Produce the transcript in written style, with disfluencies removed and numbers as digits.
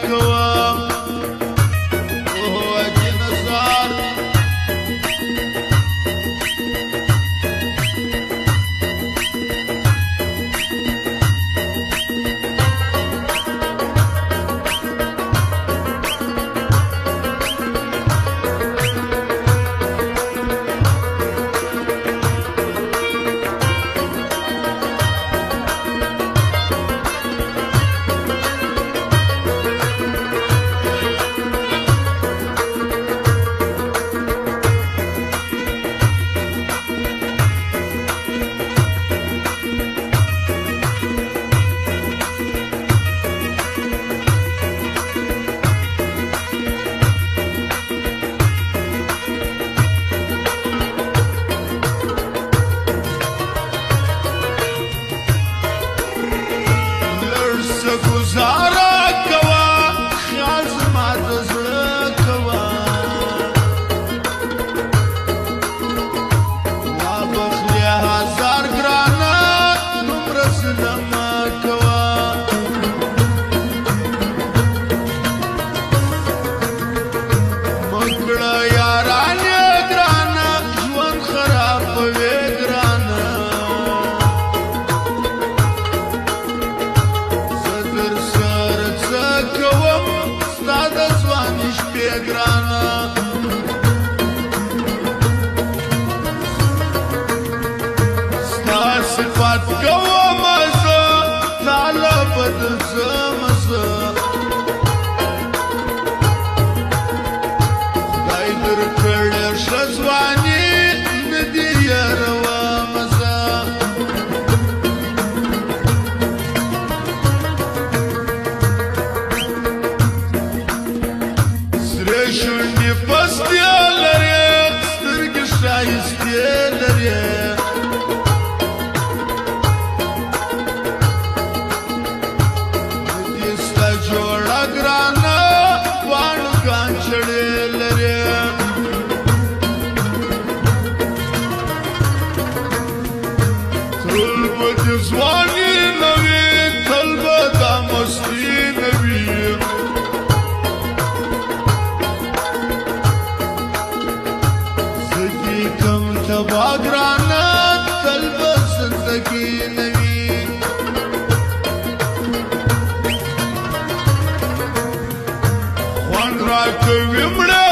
کوم او چې نظر گزارا کوا خیال زما د زړه کوا وا بخلی هزار ګرانه دومره ظلم کوا مکړه یارانې ګرانه ژوند خرابوي ګرانه کوم ستا د ځواني شپې ګرانه ستا صفات کوم زه تاله بدل ځم زه خدای درکړې ښه ځواني نه دې یاروم زه شونډې پستې لرې سترګې ښایستې لرې دې ستا جوړه ګرانه واڼو ګانچړې لرې تل به دې ځواني نه وي تل به دا مستي نه وي کم تبا ګرانه تل به زندګي نه وي خوند راکوي مړه